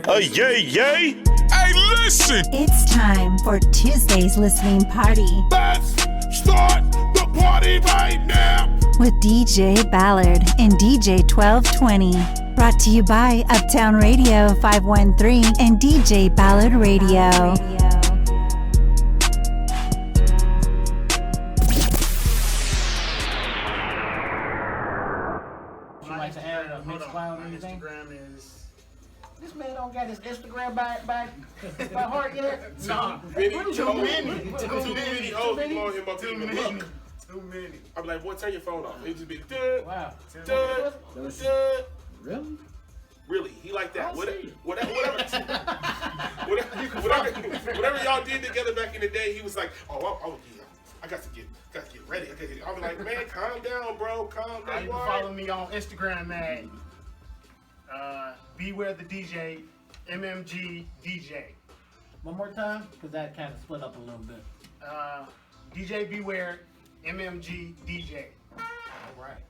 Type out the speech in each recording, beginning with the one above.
Yay, yay! Hey, listen! It's time for Tuesday's listening party. Let's start the party right now! With DJ Ballard and DJ 1220. Brought to you by Uptown Radio 513 and DJ Ballard Radio. Would you like to add a mixed cloud or anything? Instagram is... This man don't got his Instagram by heart yet? No, too many. Too many. I'm like, boy, turn your phone off. It just be dud, Wow. dud, dud. Really? Really, he like that. I'll see. Whatever y'all did together back in the day, he was like, oh yeah, I got to get ready. I was like, man, calm down, bro, calm down. You can follow me on Instagram at Bware the DJ, MMG DJ. One more time, because that kind of split up a little bit. DJ Bware, MMG DJ. All right.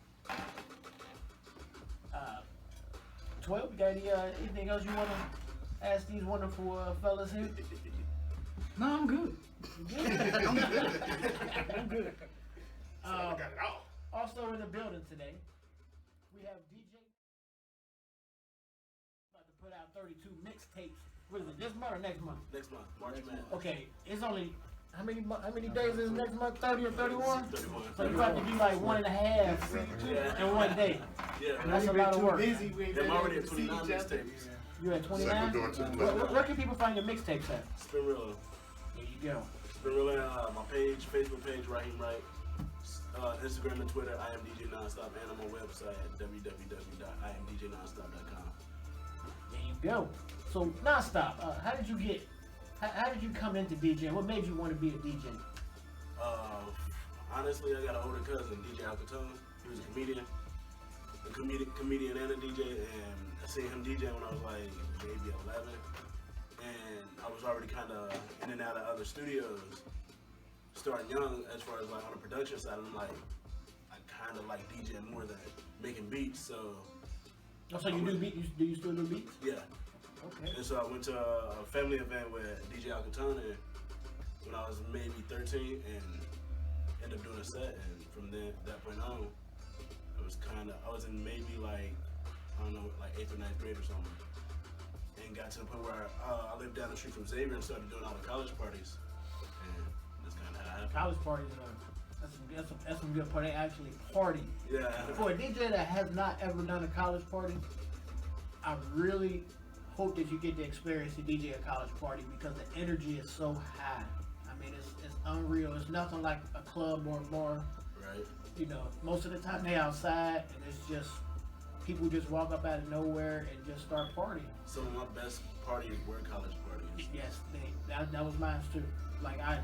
12, you got anything else you want to ask these wonderful fellas here? No, I'm good. I'm good. I got it all. Also in the building today, we have DJ about to put out 32 mixtapes. What is it, this month or next month? Next month, March man. Okay, it's only, how many days is next month, 30 or 31? 31. So you have to do like 1.5 in one day. Yeah, That's a lot of work. I'm already at 29 mixtapes. You're at 29? Where can people find your mixtapes at? Spinrilla. There you go. Spinrilla, my page, Facebook page, Raheem Wright. Instagram and Twitter, I am DjNon-Stop, and I'm on website at www.imdjnonstop.com. There you go. So Non-Stop, how did you come into DJing? What made you want to be a DJ? Honestly, I got an older cousin, DJ Alcatone. He was a comedian and a DJ, and I seen him DJ when I was like maybe 11, and I was already kind of in and out of other studios, starting young as far as like on the production side. I'm like, I kind of like DJing more than making beats, so. Oh, so you do beats? Do you still do beats? Yeah. Okay. And so I went to a family event with DJ Alcatone when I was maybe 13 and ended up doing a set, and from that point on, I was in maybe like, I don't know, like 8th or 9th grade or something, and got to the point where I lived down the street from Xavier and started doing all the college parties, and that's kind of how it happened. College parties, that's some good party. They actually party. Yeah. For a DJ that has not ever done a college party, I really hope that you get to experience the DJ a college party, because the energy is so high. I mean, it's unreal. It's nothing like a club or a bar. Right. You know, most of the time they outside, and it's just people just walk up out of nowhere and just start partying. Some of my best parties were college parties. Yes, that was mine too. Like I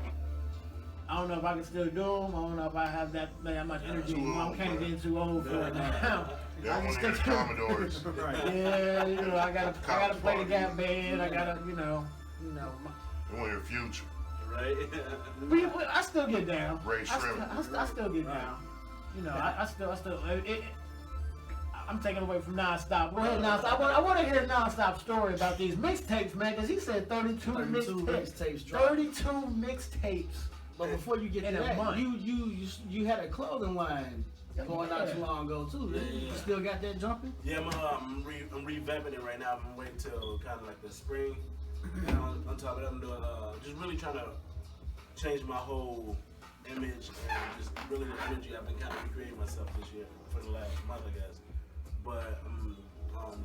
don't know if I can still do them. I don't know if I have that much energy. I'm kind of getting too old for it now. Yeah, I want to hear the Commodores. Yeah, you know, I gotta play the Gap Band. I gotta, you know. You want to hear Future. Right. I still get down. Ray Shrimp. I still get down. You know, I still. I'm taking away from Non-Stop. Go ahead, Non-Stop. I want to hear a Non-Stop story about these mixtapes, man, because he said 32 mixtapes. 32 mixtapes. But before you get in to a that, month. you had a clothing line going not too long ago too. Yeah. You still got that jumping? Yeah, I'm revamping it right now. I'm waiting till kind of like the spring. And on top of that, I'm doing just really trying to change my whole image and just really the energy I've been kind of recreating myself this year for the last month, I guess. But I'm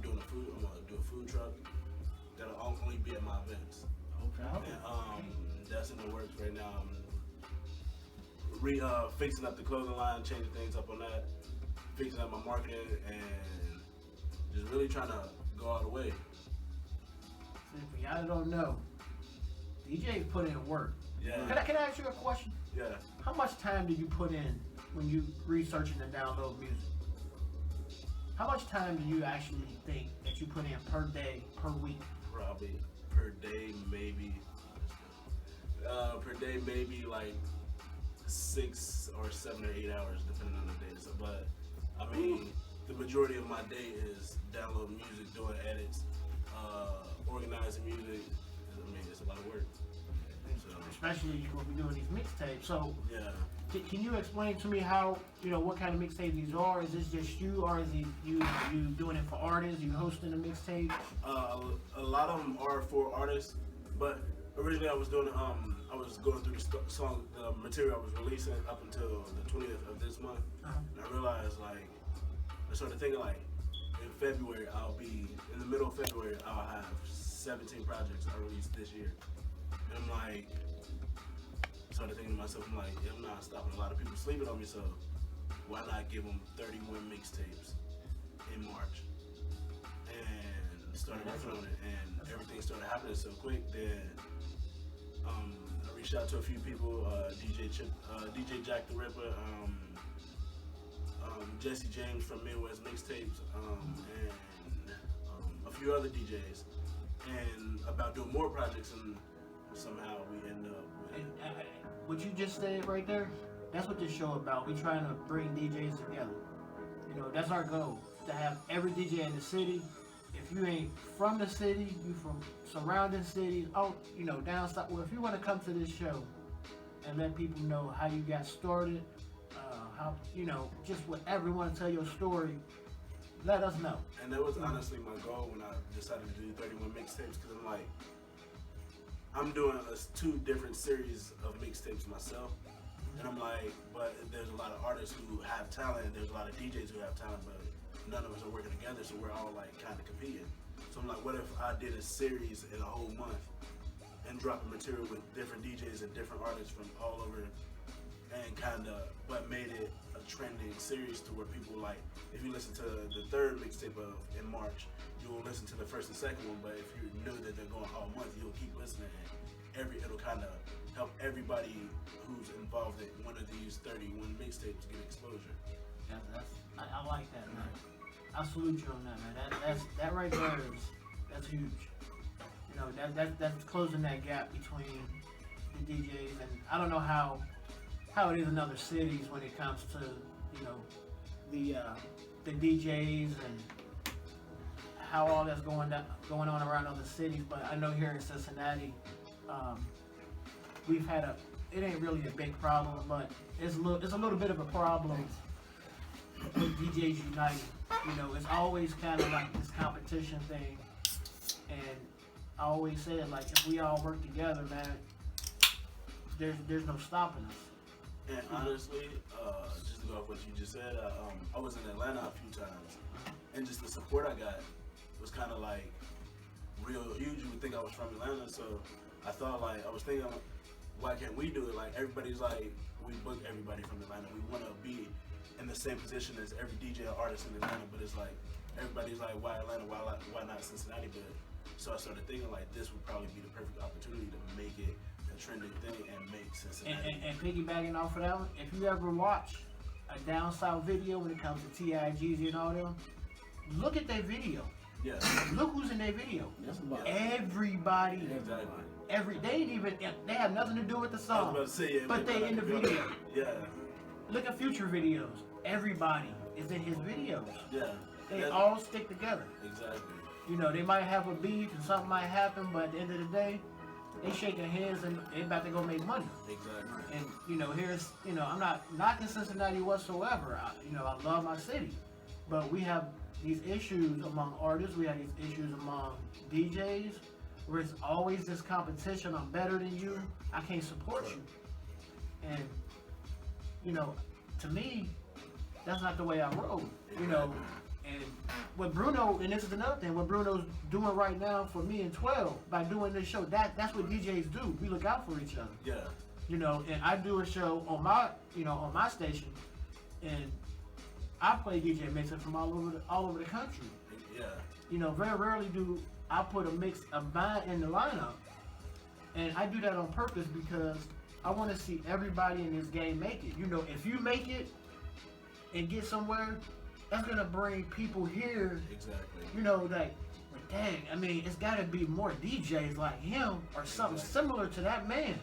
doing I'm gonna do a food truck that'll only be at my events. Okay. And that's in the works right now. I'm fixing up the clothing line, changing things up on that, fixing up my marketing, and just really trying to go all the way. For y'all that don't know, DJ put in work. Yeah. Can I ask you a question? Yeah. How much time do you put in when you researching and download music? How much time do you actually think that you put in per day, per week? Probably per day, maybe. Like 6 or 7 or 8 hours, depending on the day. So, but I mean, the majority of my day is downloading music, doing edits, organizing classic music, I mean, it's a lot of work. So, Especially when we're doing these mixtapes. So, yeah. can you explain to me how, what kind of mixtape these are? Is this just you, or is it you doing it for artists? You hosting a mixtape? A lot of them are for artists, but originally I was doing I was going through the material I was releasing up until the 20th of this month, and I realized I started thinking in February in the middle of February I'll have 17 projects I released this year, and I'm started thinking to myself, I'm not stopping a lot of people sleeping on me, so why not give them 31 mixtapes in March? And started working on it, and everything started happening so quick. Then I reached out to a few people, DJ Jack the Ripper, Jesse James from Midwest Mixtapes, and a few other DJs, and about doing more projects, and somehow we end up with... What you just said right there, that's what this show about. We're trying to bring DJs together. That's our goal, to have every DJ in the city. If you ain't from the city, you from surrounding cities, down south. Well, if you want to come to this show and let people know how you got started, how, just whatever you want to tell your story, let us know. And that was honestly my goal when I decided to do 31 mixtapes, because I'm doing 2 different series of mixtapes myself, and but there's a lot of artists who have talent, and there's a lot of DJs who have talent, but none of us are working together, so we're all kind of competing. So I'm what if I did a series in a whole month and dropping material with different DJs and different artists from all over, and but made it a trending series to where people if you listen to the 3rd mixtape in March, you will listen to the 1st and 2nd one, but if you knew that they're going all month, you'll keep listening, and it'll kind of help everybody who's involved in one of these 31 mixtapes get exposure. I like that, man. I salute you on that, man. That right there that's huge. That's closing that gap between the DJs, and I don't know how it is in other cities when it comes to the DJs and how all that's going on around other cities. But I know here in Cincinnati, we've had it ain't really a big problem, but it's a little bit of a problem with DJs uniting. It's always kind of this competition thing, and I always say it if we all work together, man, there's no stopping us. And honestly, just to go off what you just said, I was in Atlanta a few times, and just the support I got was kind of real huge. You would think I was from Atlanta, so I thought I was thinking, why can't we do it? Everybody's we book everybody from Atlanta. We want to be in the same position as every DJ or artist in Atlanta, but it's everybody's why Atlanta? Why not Cincinnati? But so I started thinking this would probably be the perfect opportunity to make it a trending thing and make Cincinnati. And piggybacking off of that one, if you ever watch a down south video when it comes to TIGs and all them, look at their video. Yeah. Look who's in their video. That's about Everybody. Exactly. They have nothing to do with the song. I was about to say, yeah, but they in the video. Yeah. Look at future videos. Everybody is in his videos. Yeah. They all stick together. Exactly. They might have a beef and something might happen, but at the end of the day, they shaking hands and they about to go make money. Exactly. And here's I'm not knocking Cincinnati whatsoever. I love my city, but we have these issues among artists. We have these issues among DJs, where it's always this competition. I'm better than you. I can't support you. And to me, that's not the way I roll. And what Bruno, and this is another thing, what Bruno's doing right now for me and 12 by doing this show, that's what DJs do. We look out for each other. Yeah. And I do a show on my station, and I play DJ mixes from all over the country. Yeah. Very rarely do I put a mix of mine in the lineup, and I do that on purpose because I want to see everybody in this game make it. If you make it and get somewhere, that's gonna bring people here. Exactly. Dang, it's gotta be more DJs like him or something similar to that man.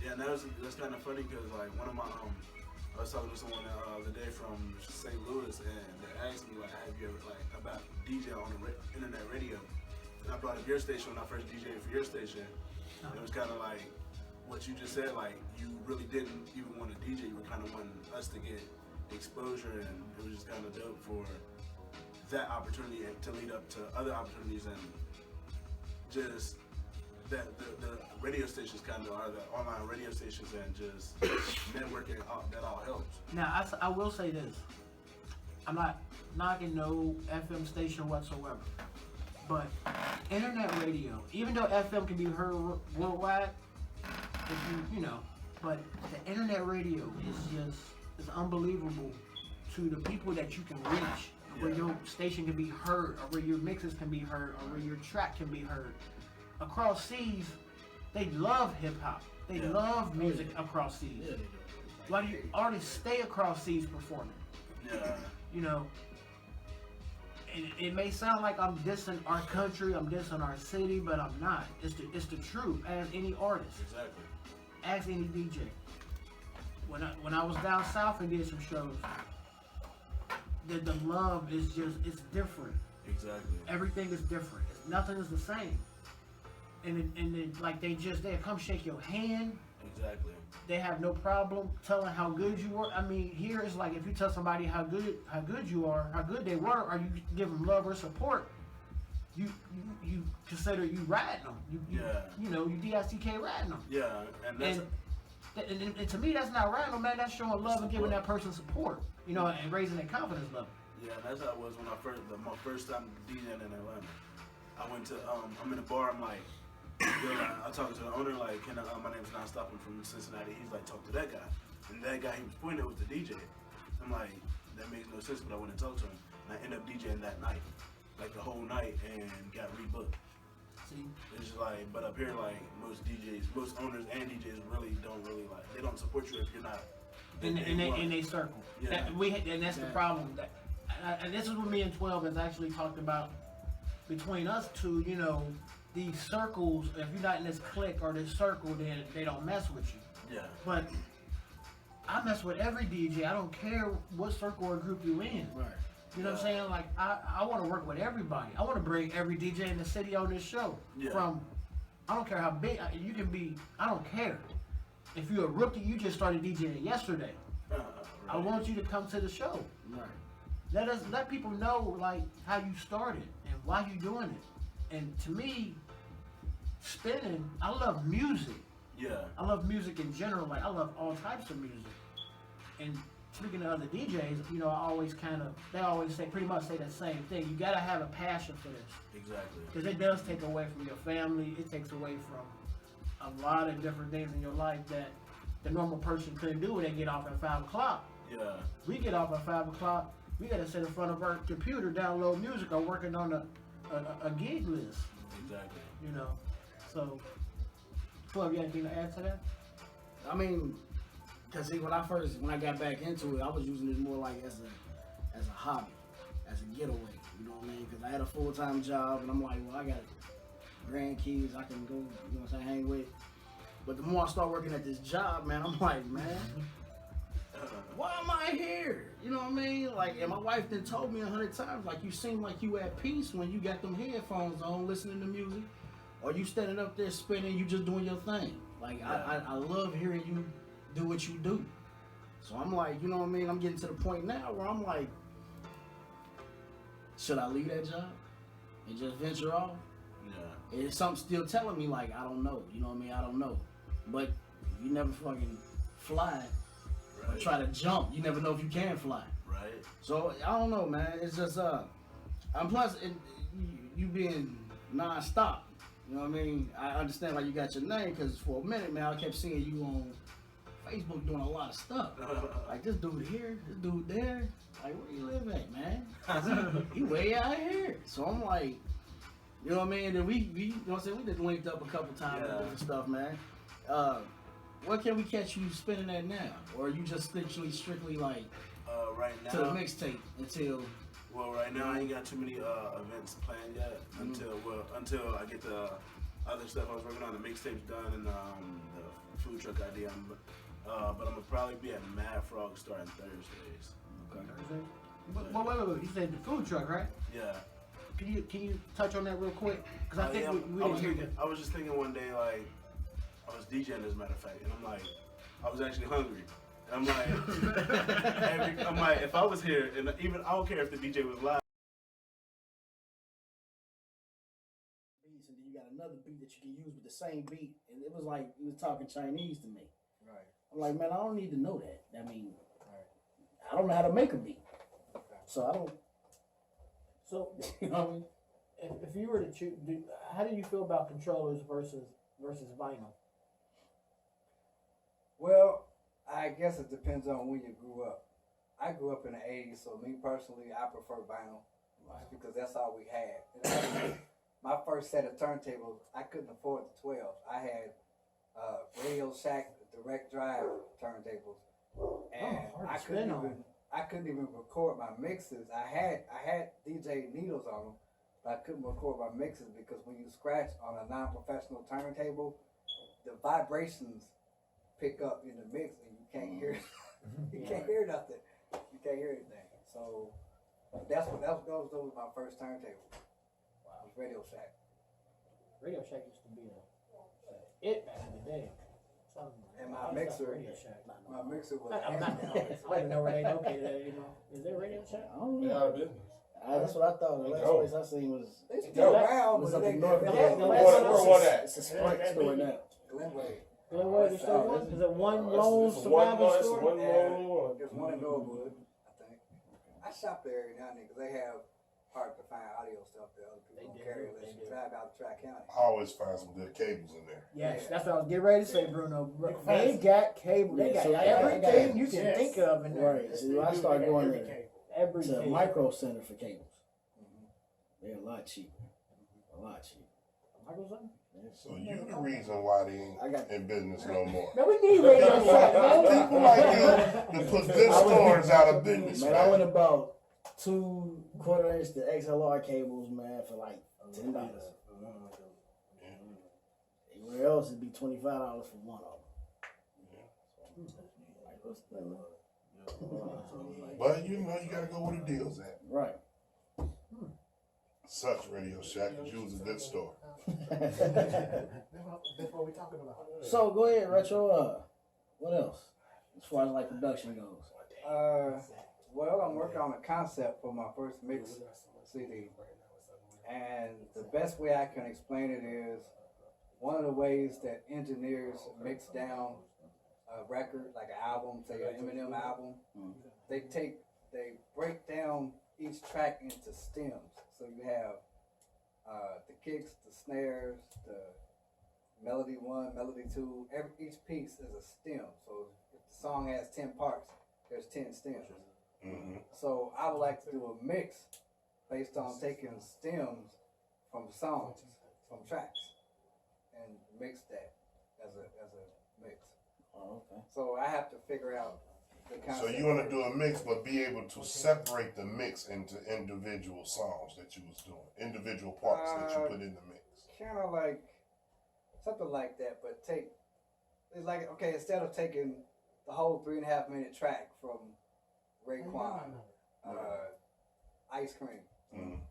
Yeah, and that's kind of funny because one of my I was talking to someone the other day from St. Louis, and they asked me have you ever about DJ on the internet radio? I brought up your station when I first DJed for your station. It was kind of like what you just said, like you really didn't even want to DJ, you were kind of wanting us to get exposure, and it was just kind of dope for that opportunity to lead up to other opportunities, and just that the radio stations kind of are the online radio stations, and just networking, that all helps. Now, I will say this. I'm not knocking no FM station whatsoever. But internet radio, even though FM can be heard worldwide, if you know, but the internet radio is unbelievable to the people that you can reach, where your station can be heard, or where your mixes can be heard, or where your track can be heard. Across seas, they love hip hop. They love music across seas. Yeah, why do you artists stay across seas performing? Yeah. You know, it may sound like I'm dissing our country, I'm dissing our city, but I'm not. It's the truth. As any artist, Exactly. as any DJ. When I was down south and did some shows, the love is it's different. Exactly. Everything is different. Nothing is the same. And like they'll come shake your hand. Exactly. They have no problem telling how good you were. I mean, here it's like if you tell somebody how good you are, how good they were, or you give them love or support, you consider you riding them. You know, you DICK riding them. Yeah, and that's and to me, that's not riding them, man. That's showing love and giving that person support. You know, and raising their confidence level. Yeah, that's how it was when my first time DJing in Atlanta. I went to I'm in a bar. I'm like, I talked to the owner, like, my name's DjNon-Stop, I'm from Cincinnati. He's like, talk to that guy. And that guy he was pointing at was the DJ. I'm like, that makes no sense, but I went and talked to him. And I ended up DJing that night, like the whole night, and got rebooked. See? It's just like, but up here, like, most owners and DJs they don't support you if you're not in a circle. Yeah. And that's the problem. And this is what me and 12 has actually talked about between us two, you know, these circles, if you're not in this clique or this circle, then they don't mess with you. Yeah. But I mess with every DJ. I don't care what circle or group you in. Right. You know what I'm saying? Like, I want to work with everybody. I want to bring every DJ in the city on this show. Yeah. From, I don't care how big, you can be, I don't care. If you're a rookie, you just started DJing yesterday. Right. I want you to come to the show. Right. Let people know, like, how you started and why you doing it. And to me, spinning, I love music. Yeah. I love music in general. Like, I love all types of music. And speaking of other DJs, you know, they always pretty much say the same thing. You gotta have a passion for this. Exactly. Because it does take away from your family. It takes away from a lot of different things in your life that the normal person couldn't do when they get off at 5 o'clock. Yeah. We get off at 5 o'clock. We gotta sit in front of our computer, download music, or working on a gig list. Exactly. You know, so. 12, you got anything to add to that? I mean, cause see, when I got back into it, I was using it more like as a hobby, as a getaway. You know what I mean? Cause I had a full-time job, and I'm like, well, I got grandkids I can go, you know what I'm saying, hang with. But the more I start working at this job, man, I'm like, man, why am I here? You know what I mean? Like, and my wife then told me 100 times, like, you seem like you at peace when you got them headphones on, listening to music, or you standing up there spinning, you just doing your thing. Like, I love hearing you do what you do. So I'm like, you know what I mean? I'm getting to the point now where I'm like, should I leave that job and just venture off? Yeah. And something still telling me, like, I don't know. You know what I mean? I don't know. But you never fucking fly or try to jump. You never know if you can fly. Right. So I don't know, man. It's just and plus you being non-stop. You know what I mean? I understand why you got your name, because for a minute, man, I kept seeing you on Facebook doing a lot of stuff. Like, this dude here, this dude there. Like, where you live at, man? He way out here. So I'm like, you know what I mean? Then we you know what I'm saying? We just linked up a couple times and different stuff, man. What can we catch you spinning at now? Or are you just strictly like right now to the mixtape until? Well, right now I ain't got too many events planned yet until I get the other stuff I was working on. The mixtape's done and the food truck idea. But I'm gonna probably be at Mad Frog starting Thursdays. Okay. Wait. You said the food truck, right? Yeah. Can you touch on that real quick? Because I think yeah, we didn't hear you. I was just thinking one day, like, I was DJing as a matter of fact, and I'm like, I was actually hungry. And I'm like, if I was here, and even I don't care if the DJ was live. Beats, and then you got another beat that you can use with the same beat, and it was like you was talking Chinese to me. Right. I'm like, man, I don't need to know that. I mean, I don't know how to make a beat, so I don't. So, You know what I mean? if you were to choose, how do you feel about controllers versus vinyl? Well, I guess it depends on when you grew up. I grew up in the 80s, so me personally, I prefer vinyl because that's all we had. And my first set of turntables, I couldn't afford the 12. I had Radio Shack direct drive turntables, and I couldn't even record my mixes. I had DJ needles on them, but I couldn't record my mixes because when you scratch on a non-professional turntable, the vibrations pick up in the mix and you can't hear you can't hear nothing. You can't hear anything. So those was my first turntable. Wow. It was Radio Shack. Radio Shack used to be it back in the day. And my mixer was I'm not. I didn't know where they located at. You know, is there Radio Shack? I don't They know. out of business. That's what I thought. The last No. place I seen was they still around, was but up they in North Glen- Where one at? It's a Sprint store now. Glenway. Glenwood, there's still one? Is it one lone It's survivor one store? lone. There's one in Norwood, I think. I shop there every now and then because they have hard to find audio stuff that other people don't carry unless you drive out to Tri-County. I always find some good cables in there. Yes, that's what I was getting ready to say, Bruno. They got cable. They got so everything you can think of in there. Right. So I started going there to Everything. Micro Center for cables. They're a lot cheaper. A lot cheaper. Micro Center? So you the reason why they ain't in business no more. Man, we need Radio Shack, man. People like you to put good stores out of business, Man, I went man. about 2 1/4-inch to XLR cables, man, for like $10. Everywhere else it'd be $25 for one of them. But you know, you gotta go where the deal's at. Right. Such Radio Shack, you was a good store. That's what we're talking about. So go ahead, Retro. What else? As far as like production goes. Well, I'm working on a concept for my first mix CD. And the best way I can explain it is one of the ways that engineers mix down a record, like an album, say an Eminem album, they break down each track into stems. So you have the kicks, the snares, the melody 1, melody 2. Each piece is a stem. So if the song has 10 parts, there's 10 stems. Mm-hmm. So I would like to do a mix based on taking stems from songs, from tracks, and mix that as a mix. Oh, okay. So I have to figure out the concept. So you want to do a mix, but be able to separate the mix into individual songs that you was doing, individual parts that you put in the mix. Kind of like something like that, but it's like, okay, instead of taking the whole 3.5 minute track from Raekwon, Ice Cream,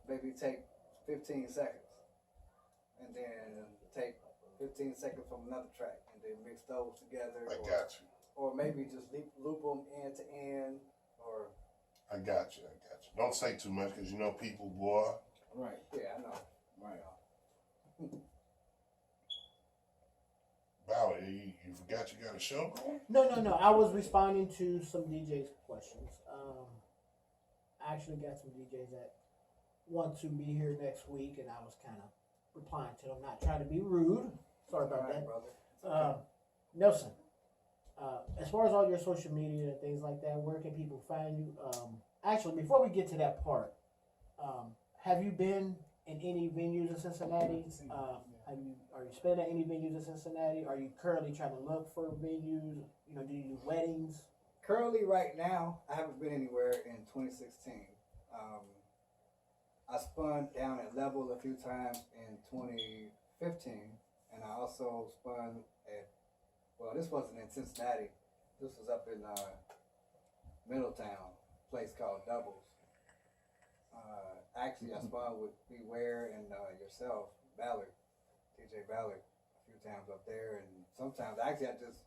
maybe take 15 seconds, and then take 15 seconds from another track, and then mix those together. I got you. Or maybe just loop them end to end, or. I got you. Don't say too much, because you know people, boy. Right. Yeah, I know. Right. Ballard, you forgot you got a show going? No. I was responding to some DJs' questions. I actually got some DJs that want to be here next week, and I was kind of replying to them, not trying to be rude. Sorry about that. Brother. Nelson, as far as all your social media and things like that, where can people find you? Actually, before we get to that part, have you been in any venues in Cincinnati? Are you spending at any venues in Cincinnati? Are you currently trying to look for venues? You know, do you do weddings? Currently, right now, I haven't been anywhere in 2016. I spun down at Level a few times in 2015, and I also spun at, well, this wasn't in Cincinnati. This was up in Middletown, a place called Doubles. Actually, I spun with Bware and yourself, Ballard, DJ Ballard, a few times up there, and sometimes actually I just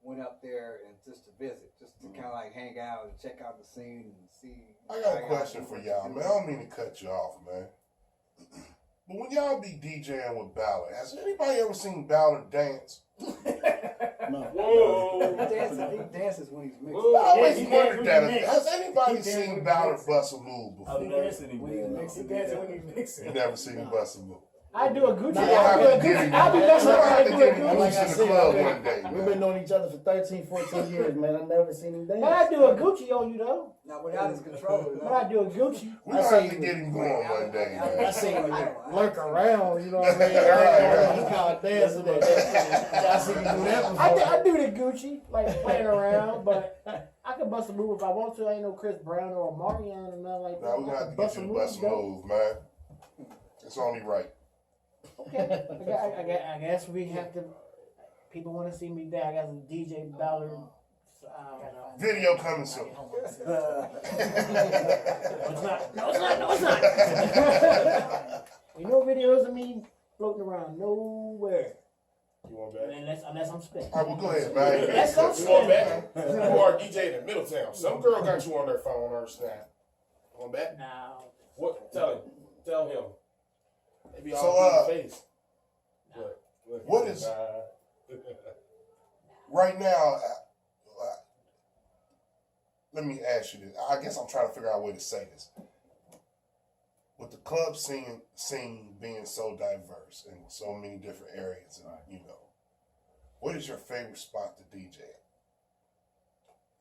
went up there and just to visit, just to kind of like hang out and check out the scene and see. I got a question for y'all, man. I don't mean to cut you off, man. But when y'all be DJing with Ballard, has anybody ever seen Ballard dance? No. Whoa! He dances when he's mixing. I always wondered that. Has anybody seen Ballard bust a move before? I've never seen him dance. He dances when he's mixing. You never seen him bust a move. I do a Gucci. I'll be messing around and do a Gucci. Like I said, one day, we've been knowing each other for 13, 14 years, man. I've never seen him dance. But I do a Gucci on you though. Now without his control. But I do a Gucci. We're going to have to get him going one day, man. I seen him lurk around, you know what I mean? He called dancing that. I seen him do that before. I do the Gucci, like playing around, but I can bust a move if I want to. I ain't no Chris Brown or Marion or nothing like that. Now we're going to have to get you to bust a move, man. It's only right. Okay, I guess we have to. People want to see me there. I got some DJ Ballard. Video coming soon. No, it's not. No, it's not. Ain't no videos of me floating around nowhere. You want back? Unless I'm spinning. All right, well, go ahead, man. Unless I'm You want spinning. back? You are DJ in Middletown. Some girl got you on their phone or snap. You want back? No. What? Tell him. Tell him. Maybe So, all in the face. What is right now? Let me ask you this. I guess I'm trying to figure out a way to say this. With the club scene being so diverse in so many different areas, and you know, what is your favorite spot to DJ at?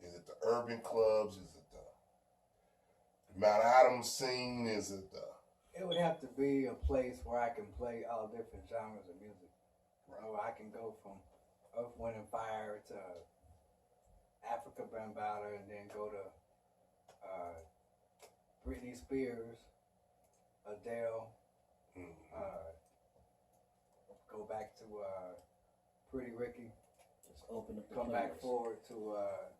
Is it the urban clubs? Is it the Mount Adams scene? Is it the? It would have to be a place where I can play all different genres of music. Right. I can go from Earth, Wind and Fire to Africa Bambaataa, and then go to Britney Spears, Adele, go back to Pretty Ricky. Just open up the Come back forward to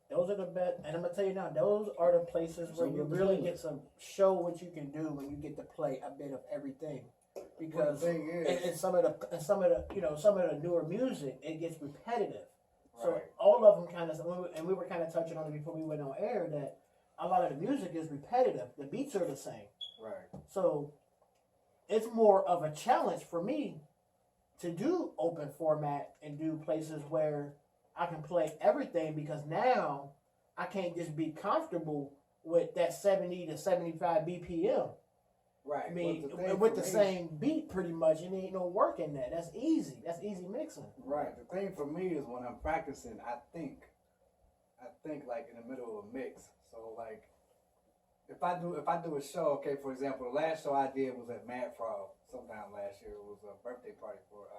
Those are the best, and I'm gonna tell you now. Those are the places where you really get to show what you can do when you get to play a bit of everything. Because the thing is, in some of the newer music, it gets repetitive. So right. all of them kind of, and we were kind of touching on it before we went on air, that a lot of the music is repetitive. The beats are the same. Right. So it's more of a challenge for me to do open format and do places where I can play everything, because now I can't just be comfortable with that 70 to 75 BPM. Right. I mean, with the same beat pretty much, and ain't no work in that. That's easy. That's easy mixing. Right. The thing for me is when I'm practicing, I think like in the middle of a mix. So like, if I do a show, okay, for example, the last show I did was at Mad Frog sometime last year. It was a birthday party for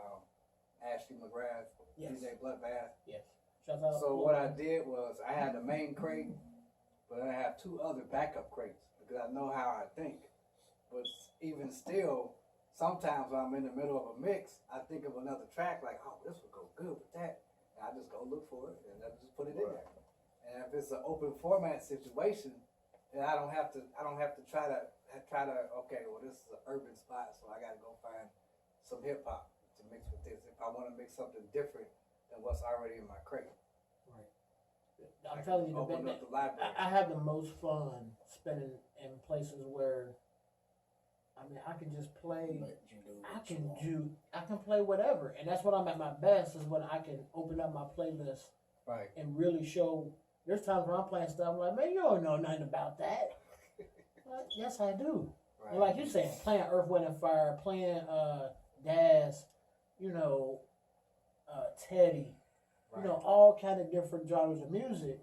Ashley McGrath, Yes. DJ Bloodbath. Yes. Shout out. So what I did was I had the main crate, but I have two other backup crates because I know how I think. But even still, sometimes when I'm in the middle of a mix, I think of another track like, oh, this would go good with that. And I just go look for it and I just put it in there. And if it's an open format situation, then I don't have to try to okay, well, this is an urban spot, so I gotta go find some hip hop to mix with this. If I want to mix something different than what's already in my crate. Right. I'm telling you, open up the library. I have the most fun spending in places where, I mean, I can just play. I can play whatever, and that's when I'm at my best. Is when I can open up my playlist, right, and really show. There's times when I'm playing stuff I'm like, man, you don't know nothing about that. But yes, I do. Right. And like you said, playing Earth, Wind and Fire, playing Daz, Teddy, right, all kind of different genres of music,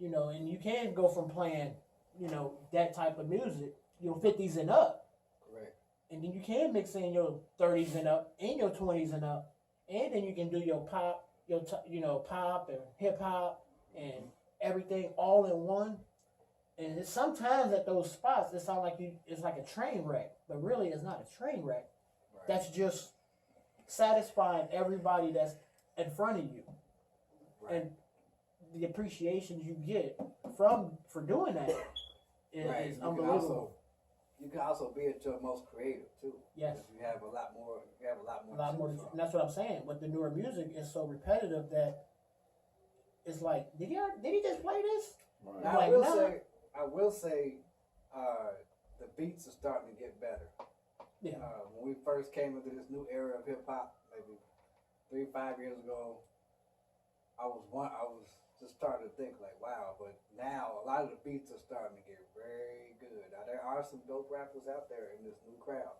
and you can go from playing, that type of music, 50s and up. And then you can mix in your 30s and up and your 20s and up. And then you can do your pop, pop and hip hop and everything all in one. And it's sometimes at those spots, it sounds like it's like a train wreck. But really, it's not a train wreck. Right. That's just satisfying everybody that's in front of you. Right. And the appreciation you get for doing that is unbelievable. you can also be at your most creative too. Yes. You have a lot more. You have a lot more. A lot more. to choose And that's what I'm saying. With the newer music, it's so repetitive that it's like, did he just play this? Right. Now, Like, I will say, the beats are starting to get better. Yeah. When we first came into this new era of hip hop, maybe 3-5 years ago, I was just starting to think like, wow. But now a lot of the beats are starting to get very good. Now there are some dope rappers out there in this new crowd.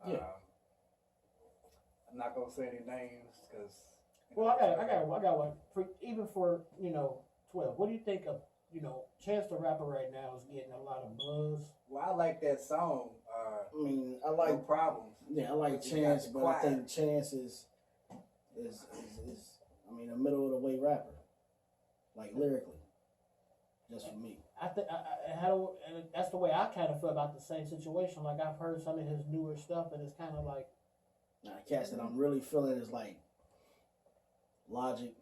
Yeah. I'm not gonna say any names because. Well, I got one. Even for 12. What do you think of Chance the Rapper right now is getting a lot of buzz? Well, I like that song. I mean, I No like Problems. Yeah, I like But you Chance, got but the I choir. think Chance is I mean, a middle of the way rapper, like lyrically, just for me. I think and that's the way I kind of feel about the same situation. Like I've heard some of his newer stuff, and it's kind of like Now, the cats that I'm really feeling is like Logic,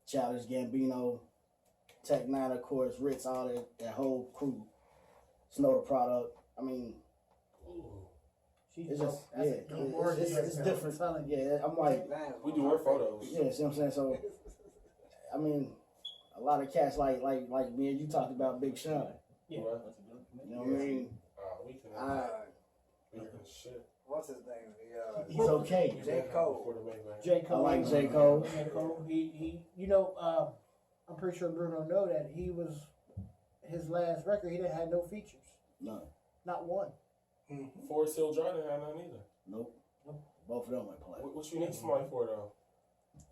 Childish Gambino, Tech Nine, of course, Ritz, all that whole crew, Snow the Product. I mean, she's it's just dope. it's different. Yeah, I'm like, We do her photos. yeah, see what I'm saying? So, I mean, a lot of cats like me and you talked about Big Sean. Yeah. Right. You know what I mean? We can. We can shit. What's his name? He's okay. J. Cole. Before the Maybach. J. I Cole. like J. Cole. J. Cole. He I'm pretty sure Bruno know that his last record, he didn't have no features. No, Not one. Forest Hill Drive didn't have none either. nope. Both of them went play. What you need somebody for though?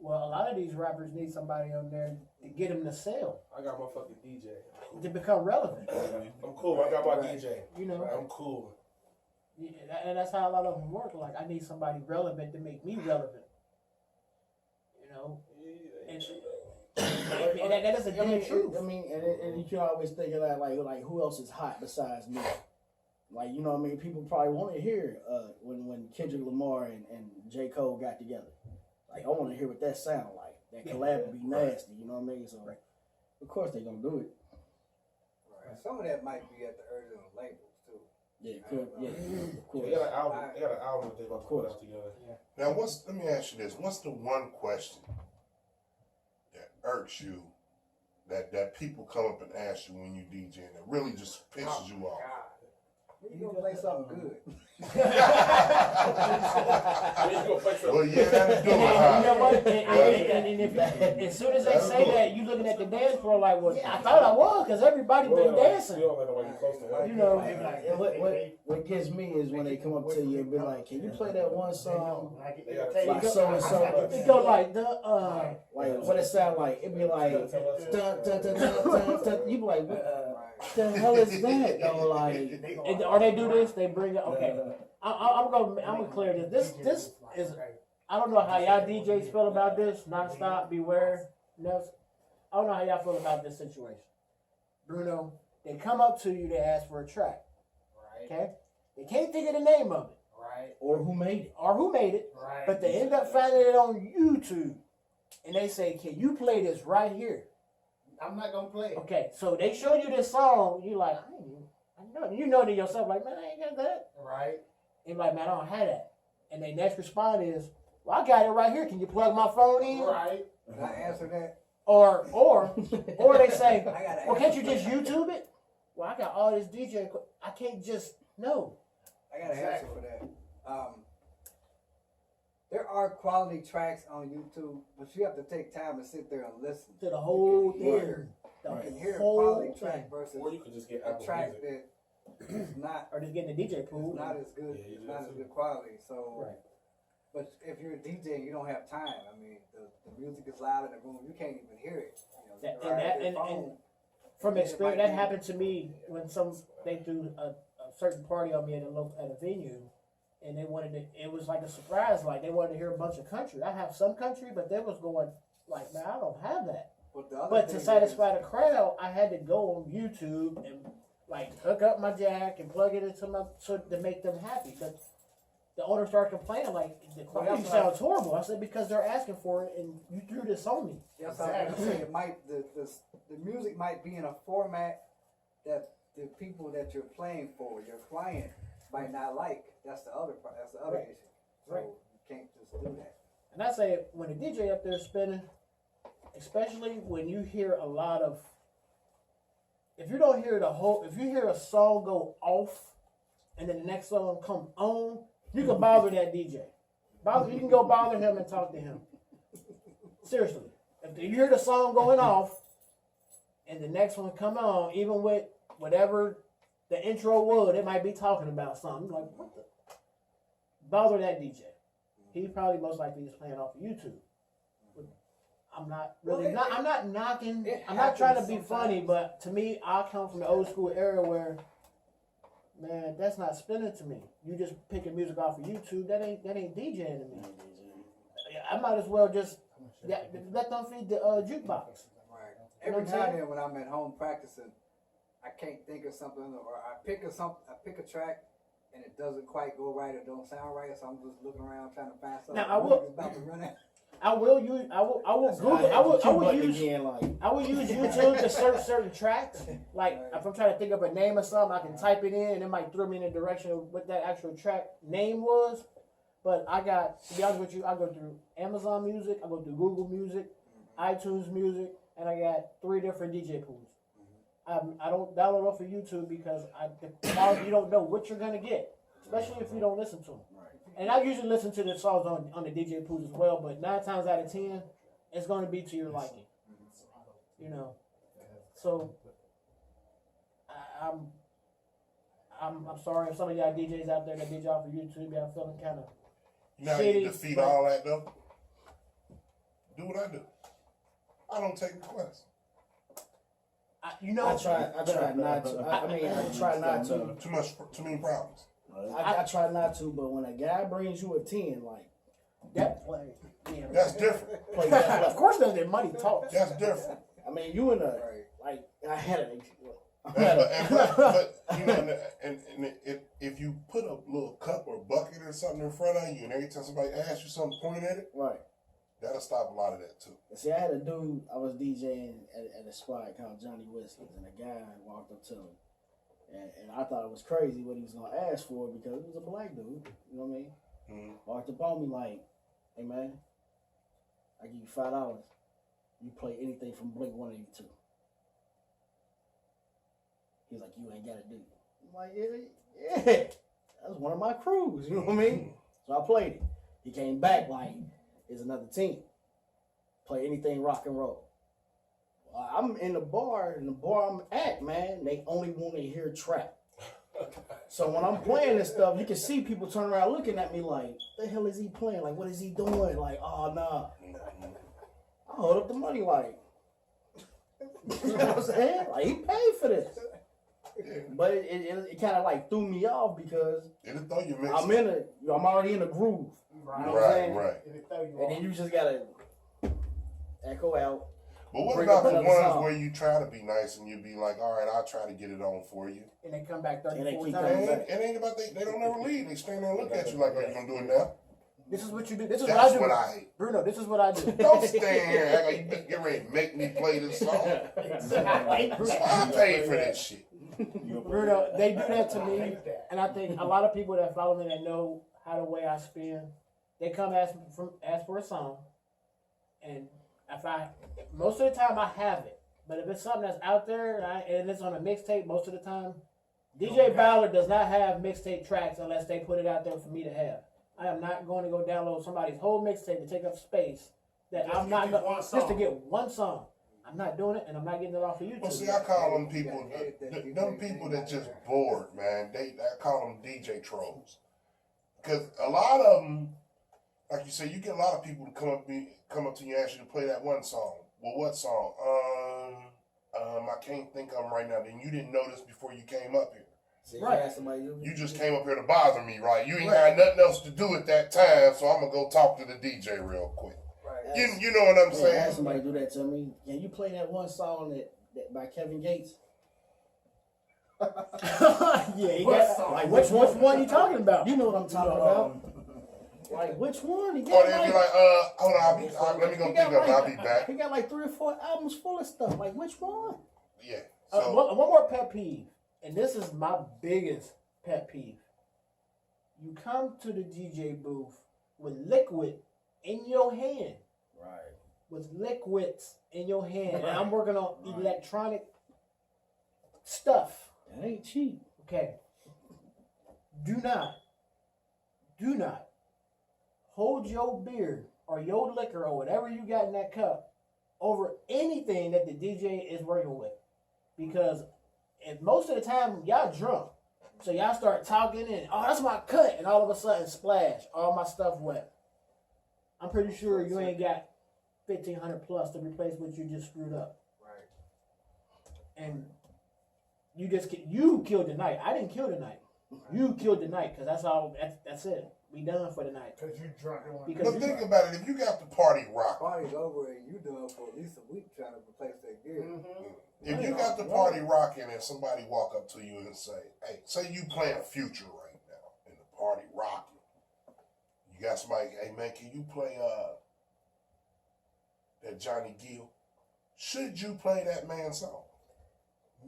Well, a lot of these rappers need somebody on there to get them to sell, I got my fucking DJ. to become relevant. I'm cool. I got my Right. DJ. I'm cool. Yeah, and that's how a lot of them work. Like, I need somebody relevant to make me relevant. And that is a damn truth. I mean, and you can always think of that like who else is hot besides me? Like, you know what I mean? People probably want to hear when Kendrick Lamar and J. Cole got together. Like, I want to hear what that sound like. That collab would be nasty, you know what I mean? So, of course they're going to do it. Right. Some of that might be at the original labels too. Yeah, of course. They got an album. They got an album that they about to put out together. Now, let me ask you this: what's the one question that irks you, that people come up and ask you when you DJ, that really just pisses you off? You gonna play something good? Well, yeah, that'll do it. You know what? Huh? And if as soon as they say that, you looking at the dance floor like, well, I thought I was, because everybody been dancing. You know, what gets me is when they come up to you and be like, "Can you play that one song like so and so?" It go like like what it sound like. It be like dun, dun, dun, dun, dun, dun. You be like, what the hell is that? Though, like, or they do this, they bring it. Okay, I'm gonna clear this. This is, I don't know how y'all DJs feel about this. Non-Stop, Beware, Nelson. I don't know how y'all feel about this situation. Bruno, they come up to you to ask for a track. Okay, they can't think of the name of it. or who made it? Right. But they end up finding it on YouTube, and they say, "Can you play this right here?" I'm not gonna play it. Okay, so they show you this song. You like, you know to yourself, like, man, I ain't got that. Right. And like, man, I don't have that. And their next response is, well, I got it right here. Can you plug my phone in? Right. Can I answer that? Or they say, I gotta well, can't answer you just for that. YouTube it? Well, I got all this DJ. I can't just no. I got an answer for that. There are quality tracks on YouTube, but you have to take time to sit there and listen To the whole You can thing. You can hear a Whole quality thing. track versus Or you could just get a Apple track Music. that is not Or just getting the DJ pool. not as good. Yeah, you It's do not that as too. good quality. So, Right. but if you're a DJ, and you don't have time. I mean, the music is loud in the room. You can't even hear it. You know, And from experience, that happened to me when they threw a certain party on me at a venue, and they wanted to. It was like a surprise, like they wanted to hear a bunch of country. I have some country, but they was going like, man, I don't have that. But to satisfy the crowd, I had to go on YouTube and like hook up my jack and plug it into to make them happy. But the owner started complaining like the quality sounds horrible. I said because they're asking for it and you threw this on me. Yes, I was gonna say it might the music might be in a format that the people that you're playing for, your client, might not like. That's the other part. That's the other issue. So Right. you can't just do that. And I say when the DJ up there spinning, especially when you hear a lot of, if you don't hear if you hear a song go off and then the next song come on, you can bother that DJ. You can go bother him and talk to him. Seriously. If you hear the song going off and the next one come on, even with whatever the intro was, it might be talking about something. Like, what the? Bother that DJ. He probably most likely is playing off of YouTube. I'm not really I'm not knocking. I'm not trying to be funny, but to me, I come from the old school era where, man, that's not spinning to me. You just picking music off of YouTube. That ain't DJing to me. I might as well just let them feed the jukebox. Right. Every now and then when I'm at home practicing, I can't think of something, or I pick a track and it doesn't quite go right or don't sound right, so I'm just looking around trying to find something. Now I will. About to run out. I will use YouTube to search certain tracks. Like if I'm trying to think of a name or something, I can type it in and it might throw me in the direction of what that actual track name was. But to be honest with you, I go through Amazon Music, I go through Google Music, iTunes Music, and I got 3 different DJ pools. I don't download off of YouTube because you don't know what you're gonna get, especially if you don't listen to them. And I usually listen to the songs on the DJ pools as well, but 9 times out of 10, it's going to be to your liking. You know, so I'm sorry if some of y'all DJs out there that DJ off of YouTube, y'all feeling kind of shitty. You defeat all that though. Do what I do. I don't take requests. I try not to. Too many problems. I try not to, but when a guy brings you a 10, like that play, that's different. Of course, there's that money talk. That's different. I mean, you in a like I had it. But you know, and if you put a little cup or bucket or something in front of you, and every time somebody asks you something, point at it. Right. That'll stop a lot of that too. See, I had a dude. I was DJing at a spot called Johnny Whiskers, and a guy walked up to me. And I thought it was crazy what he was going to ask for because he was a black dude. You know what I mean? Mm-hmm. Walked up on me like, hey, man, I give you $5. You play anything from Blink 182. He's like, you ain't got to do it. I'm like, yeah. That was one of my crews. You know what I mean? So I played it. He came back like, there's another team. Play anything rock and roll. I'm in the bar I'm at, man, they only want to hear trap. So when I'm playing this stuff, you can see people turn around looking at me like, the hell is he playing? Like, what is he doing? Like, oh, nah. I hold up the money like, you know what I'm saying? Like, he paid for this. But it kind of like threw me off because I'm already in the groove. Right. You know what I'm saying? Right. And then you just got to echo out. But what about the ones where you try to be nice and you be like, all right, I'll try to get it on for you. And they come back 34 times. It ain't about they don't ever leave. They stand there and look at you like, are you going to do it now? This is what you do. That's what I hate. Bruno, this is what I do. Don't stand here and act like you get ready to make me play this song. Exactly. I paid for that shit. Bruno, they do that to me. And I think a lot of people that follow me that know how the way I spin, they come ask for a song. And most of the time I have it, but if it's something that's out there and it's on a mixtape, most of the time, DJ Ballard does not have mixtape tracks unless they put it out there for me to have. I am not going to go download somebody's whole mixtape to take up space just to get one song. I'm not doing it, and I'm not getting it off of YouTube. Well, see, I call them people that just bored, man. I call them DJ trolls, because a lot of them. Like you said, you get a lot of people to come up to you and ask you to play that one song. Well, what song? I can't think of them right now. Then you didn't know this before you came up here. See, right. You just came up here to bother me, right? You ain't got nothing else to do at that time, so I'm going to go talk to the DJ real quick. Right. You know what I'm saying? I had somebody do that to me. Can you play that one song that by Kevin Gates? Yeah, like which one you talking about? You know what I'm talking about. Like, which one? They'd be like, hold on, let me go think of it, I'll be back. He got like 3 or 4 albums full of stuff. Like, which one? Yeah. So one more pet peeve, and this is my biggest pet peeve. You come to the DJ booth with liquid in your hand. Right. With liquids in your hand. And I'm working on electronic stuff. That ain't cheap. Okay. Do not hold your beer or your liquor or whatever you got in that cup over anything that the DJ is working with. Because if most of the time y'all drunk, so y'all start talking and, oh, that's my cut, and all of a sudden splash, all my stuff wet. I'm pretty sure you ain't got 1,500 plus to replace what you just screwed up. Right. And you killed the night. I didn't kill the night. You killed the night, because that's it. We done for the night. Because you drunk and want but think about it. If you got the party rock, Party's over and you done for at least a week trying to replace that gear. if you got the party rocking and somebody walk up to you and say, hey, say you playing Future right now and the party rocking. You got somebody, hey man, can you play that Johnny Gill? Should you play that man's song?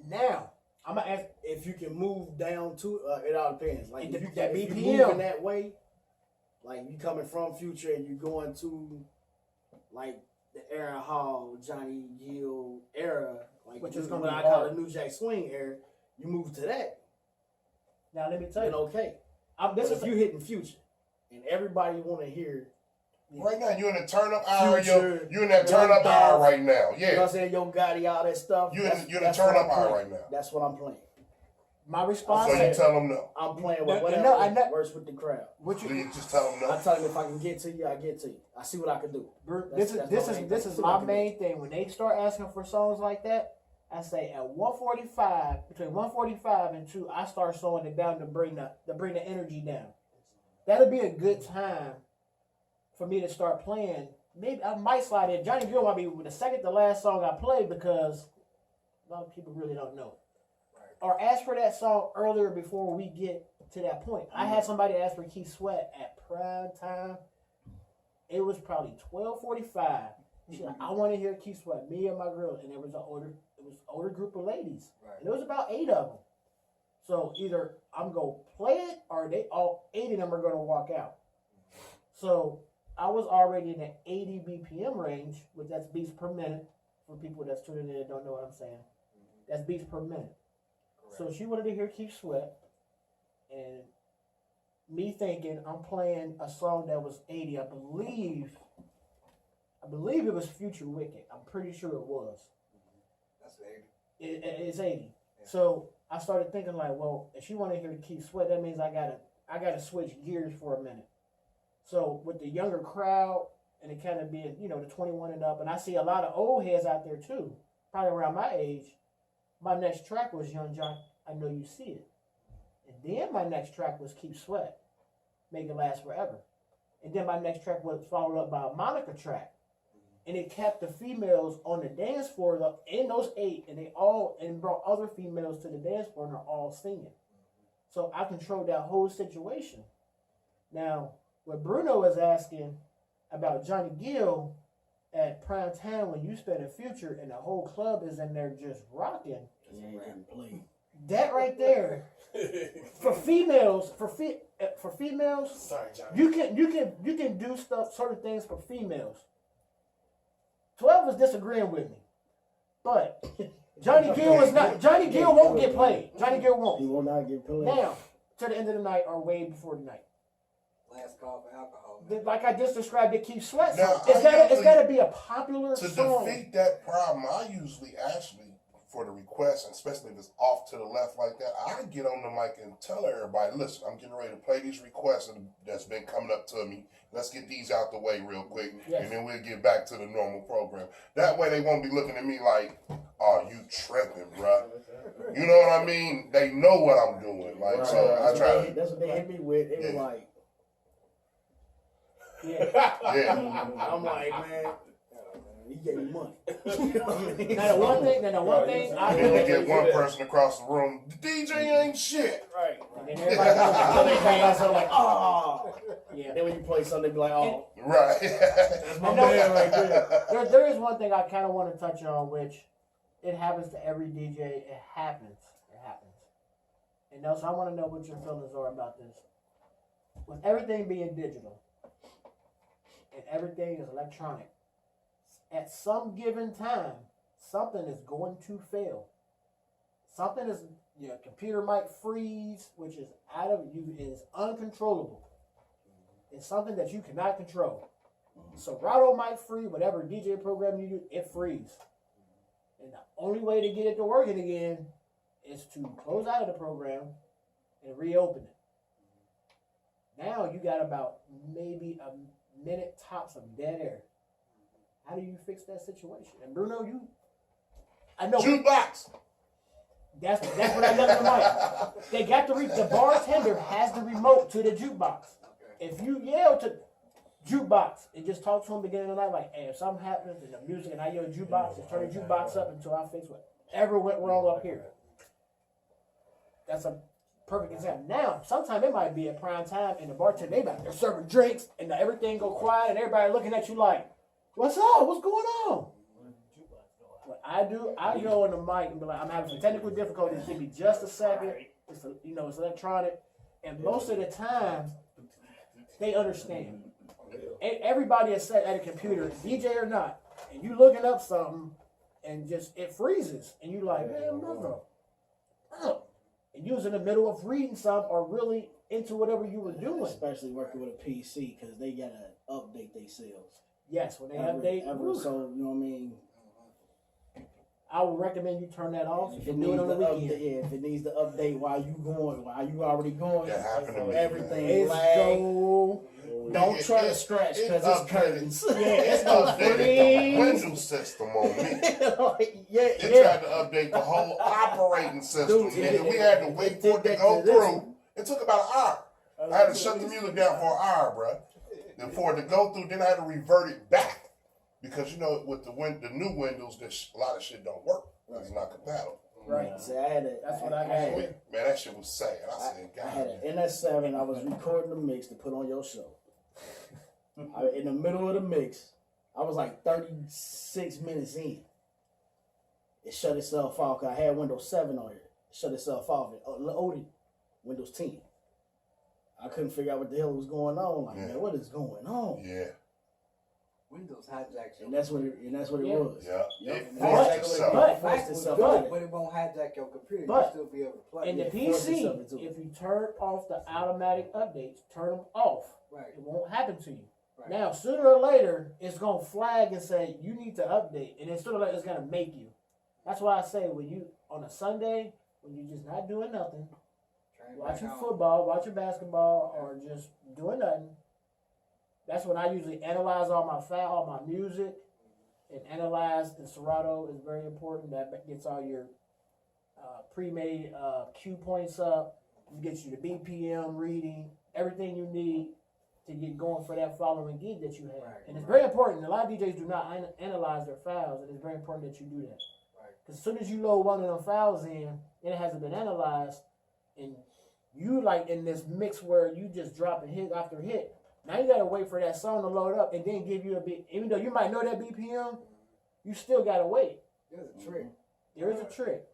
Now, I'm going to ask, If you can move down to, it all depends. Like if you that if you BPM. moving that way, like you coming from Future and you going to like the Aaron Hall, Johnny Gill era, like Which is gonna what be I call hard. the New Jack Swing era, you move to that, now let me tell then you. okay. This But is if you hitting Future and everybody want to hear, Right now, you're in the turn up hour. Future, You're in that turn up Dolph, hour right now. you know what Yeah. I'm saying, Yo Gotti, all that stuff. You're in the that's turn what up I'm hour playing. right now. That's what I'm playing. my response. So you tell them no. I'm playing No, with whatever no, I know- works with the crowd. What So you, you just tell them I no. tell them if I can get to you, I get to you. I see what I can do. this That's is my my main thing. main thing. When they start asking for songs like that, I say at 145, between 145 and 2, I start slowing it down to bring the energy down. That'll be a good time for me to start playing. Maybe I might slide in. Johnny Gill might be the second to last song I play because a lot of people really don't know. Or ask for that song earlier before we get to that point. I had somebody ask for Keith Sweat at prime time. It was probably 12:45. She's like, I want to hear Keith Sweat, me and my girl, and it was an older group of ladies. Right. And there was about 8 of them. So either I'm gonna play it or they all 8 of them are gonna walk out. So I was already in the 80 BPM range, which that's beats per minute for people that's tuning in and don't know what I'm saying. That's beats per minute. So she wanted to hear Keith Sweat, and me thinking I'm playing a song that was 80. I believe it was Future Wicked. I'm pretty sure it was. That's 80. It's 80. So I started thinking like, well, if she want to hear Keith Sweat, that means I gotta switch gears for a minute. So with the younger crowd and it kind of being, the 21 and up, and I see a lot of old heads out there too, probably around my age. My next track was Young Jock, I Know You See It. And then my next track was Keep Sweat, Make It Last Forever. And then my next track was followed up by a Monica track. And it kept the females on the dance floor in those 8, and brought other females to the dance floor and they're all singing. So I controlled that whole situation. Now, what Bruno is asking about Johnny Gill at prime time when you spend a Future and the whole club is in there just rocking. That right there, for females, Sorry, Johnny. you can do certain things for females. 12 was disagreeing with me, but Johnny Gill won't get played. Johnny Gill He won't. will not get played. Now, to the end of the night or way before the night. Last call for alcohol. Man. Like I just described, it Keith Sweat. Now, It's gotta be a popular To song. defeat that problem, I usually actually, for the request, and especially if it's off to the left like that, I get on the mic and tell everybody, listen, I'm getting ready to play these requests that's been coming up to me. Let's get these out the way real quick, Yes. and then we'll get back to the normal program. That way they won't be looking at me like, oh, you tripping, bruh. You know what I mean? They know what I'm doing. Like, so I try. That's what they hit me with. It was like, Yeah. Yeah. I'm like, man, he gave me money. Now the one thing I And then you get one person across the room, the DJ ain't shit. Right. And then everybody knows They hang out so like, oh. yeah. Then when you play something, they be like, oh, Right. that's my I know man right there. There is one thing I kind of want to touch on, which It happens to every DJ. It happens. And also, I want to know what your feelings are about this. With everything being digital and everything is electronic, at some given time, something is going to fail. Something is, your computer might freeze, which is out of you, is uncontrollable. It's something that you cannot control. Serato might freeze, whatever DJ program you use, it freeze. And the only way to get it to working again is to close out of the program and reopen it. Now you got about maybe a minute tops of dead air. How do you fix that situation? And Bruno, I know. Jukebox. That's what I love in the mic. They got the bartender has the remote to the jukebox. If you yell to jukebox and just talk to him beginning of the night, like, hey, if something happens in the music and I yell jukebox, just turn the jukebox up until I fix whatever went wrong up here. That's a perfect example. Now, sometimes it might be at prime time and the bartender, they're serving drinks and everything go quiet and everybody looking at you like, what's up? What's going on? What I do, I go on the mic and be like, I'm having some technical difficulties. Give me just a second. It's electronic. And most of the time, they understand. Everybody is set at a computer, DJ or not, and you looking up something and just it freezes. And you like, man, mother. And you was in the middle of reading something or really into whatever you were doing. Especially working with a PC because they got to update themselves. Yes, when they update. So, you know what I mean? I would recommend you turn that off. If it needs to update, if it needs to update while you already going, That happened to me. everything It's lag. Don't try to scratch because it's curtains. Yeah, it's updated the Windows system on me. It tried to update the whole operating system, nigga. We had to wait for it to go through. It took about an hour. I had to shut the music down for an hour, bro. Then for it to go through, then I had to revert it back. Because, with the new Windows, a lot of shit don't work. It's not compatible. Right. See, I had That's what I got. Man, that shit was sad. I said, God. I had an NS7. I was recording the mix to put on your show. In the middle of the mix, I was like 36 minutes in. It shut itself off because I had Windows 7 on it. It shut itself off. It loaded Windows 10. I couldn't figure out what the hell was going on. Like, man, what is going on? Yeah. Windows hijack your And that's what it was. Yeah. Yep. It forced itself. But it won't hijack your computer. You'll still be able to play. In the PC, if you turn off the automatic updates, turn them off. Right. It won't happen to you. Right. Now, sooner or later, it's going to flag and say, you need to update. And then sooner or later, it's going to make you. That's why I say, when you, on a Sunday, when you're just not doing nothing, watching football, watching basketball, or just doing nothing, that's when I usually analyze all my music, and analyze the Serato is very important. That gets all your pre-made cue points up. It gets you the BPM reading, everything you need to get going for that following gig that you have. Right, and it's very important. A lot of DJs do not analyze their files, and it's very important that you do that. Because as soon as you load one of them files in, and it hasn't been analyzed, and you like in this mix where you just dropping hit after hit, now you gotta wait for that song to load up and then give you a beat. Even though you might know that BPM, you still gotta wait. There's a trick. There is a trick.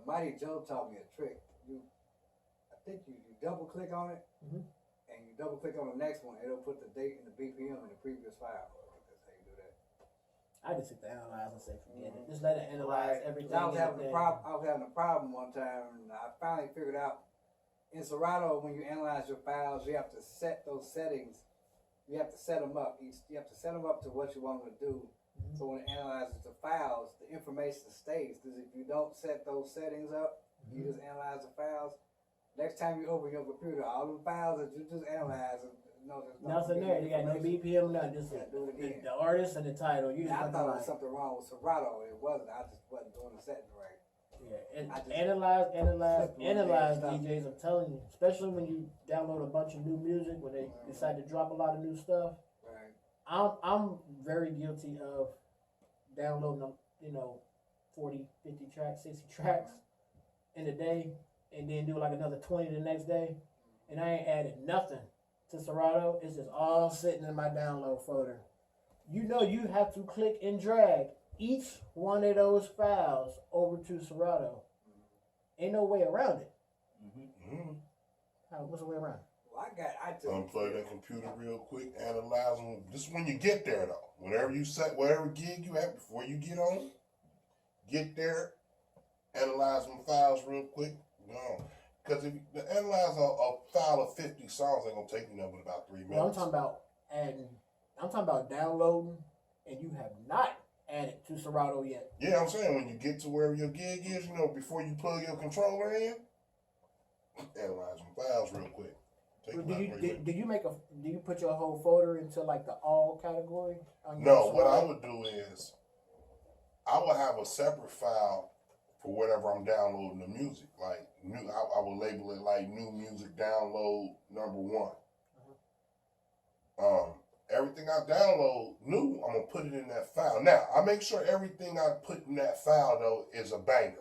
Mighty Joe taught me a trick. I think you double click on it, and you double click on the next one. It'll put the date and the BPM in the previous file. That's how you do that. I just hit the analyze and say forget it. Just let it analyze everything. I was having a problem one time, and I finally figured out. In Serato, when you analyze your files, you have to set those settings. You have to set them up. You have to set them up to what you want them to do. So when it analyzes the files, the information stays. Because if you don't set those settings up, you just analyze the files. Next time you open your computer, all the files that you just analyze, there's nothing there. You got no BPM, nothing. Just the artist and the title. I thought there was something wrong with Serato. It wasn't. I just wasn't doing the setting right. Yeah, and analyze DJs. I'm telling you, especially when you download a bunch of new music, when they decide to drop a lot of new stuff. Right. I'm very guilty of downloading 40, 50 tracks, 60 tracks in a day, and then do like another 20 the next day, and I ain't added nothing to Serato. It's just all sitting in my download folder. You have to click and drag each one of those files over to Serato. Ain't no way around it. Mm-hmm. What's the way around it? Well, I got iTunes. Unplug that computer real quick, analyze them. This is when you get there, though. Whenever you set, whatever gig you have before you get on, get there, analyze them files real quick, go. Because if you analyze a file of 50 songs, ain't gonna take you nothing but about 3 minutes. Well, I'm talking about adding. I'm talking about downloading, and you have not added to Serato yet. Yeah, I'm saying when you get to wherever your gig is, you know, before you plug your controller in, analyze them files real quick. Do you put your whole folder into like the all category? No, what I would do is I would have a separate file for whatever I'm downloading the music. Like I would label it like new music download #1. Everything I download new, I'm gonna put it in that file. Now I make sure everything I put in that file though is a banger.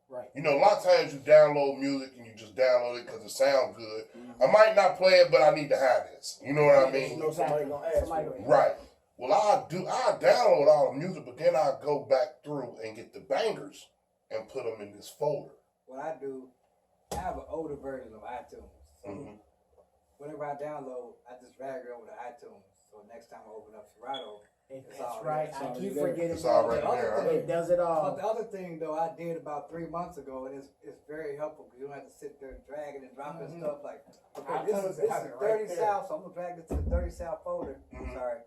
Right. You know, a lot of times you download music and you just download it because it sounds good. I might not play it, but I need to have this. You know what I mean? You know somebody gonna ask for it. Right. Well, I download all the music, but then I go back through and get the bangers and put them in this folder. What I do, I have an older version of iTunes. So whenever I download, I just drag it over to iTunes. So next time I open up Serato, That's right. I keep forgetting it's already there. It does it all. But the other thing, though, I did about 3 months ago, and it's very helpful because you don't have to sit there dragging and dropping stuff like, okay, this is Dirty South, so I'm going to drag it to the Dirty South folder. Sorry.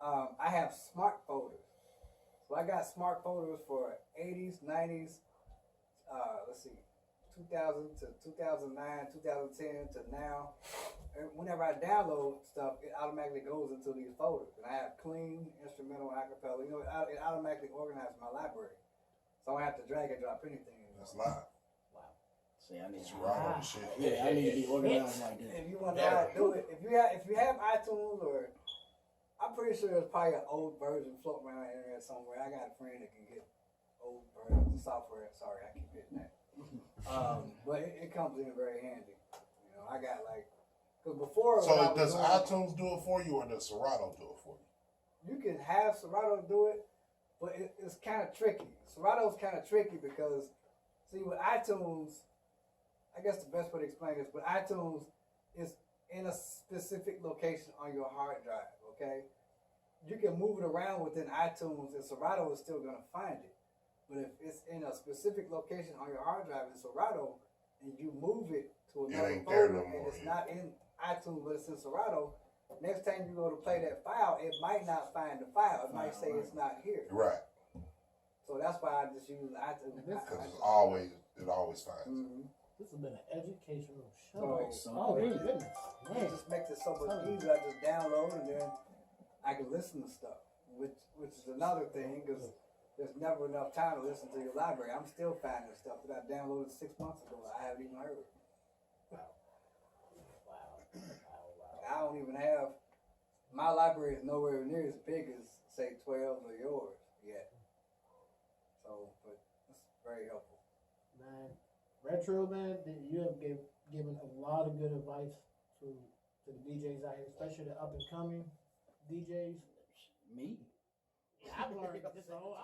I have smart folders. So I got smart folders for 80s, 90s, let's see, 2000 to 2009, 2010 to now. And whenever I download stuff, it automatically goes into these folders. And I have clean, instrumental, acapella. You know, it automatically organizes my library. So I don't have to drag and drop anything. That's live. Wow. See, I need It's wrong with shit. Yeah, I need to be organized like that. If you want to know how to do it, if you have iTunes, or I'm pretty sure there's probably an old version floating around the internet somewhere. I got a friend that can get old versions of software. Sorry, I keep hitting that. But it comes in very handy. You know, I got like, because before. So does iTunes do it for you, or does Serato do it for you? You can have Serato do it, but it's kind of tricky. Serato's kind of tricky because, see, with iTunes, I guess the best way to explain this, but iTunes is in a specific location on your hard drive, okay? You can move it around within iTunes, and Serato is still going to find it. But if it's in a specific location on your hard drive in Serato, and you move it to another folder, and it's not in iTunes, but it's in Serato, next time you go to play that file, it might not find the file. It might say it's not here. Right. So that's why I just use iTunes. Because it always finds it. This has been an educational show. So Really goodness. it just makes it so much easier. I just download and then I can listen to stuff, which is another thing because there's never enough time to listen to your library. I'm still finding stuff that I downloaded 6 months ago that I haven't even heard. I don't even have, my library is nowhere near as big as, say, 12 or yours yet. So, but it's very helpful. Man, Retro, man, you have given a lot of good advice to the DJs out here, especially the up and coming DJs. Me? I've learned this whole.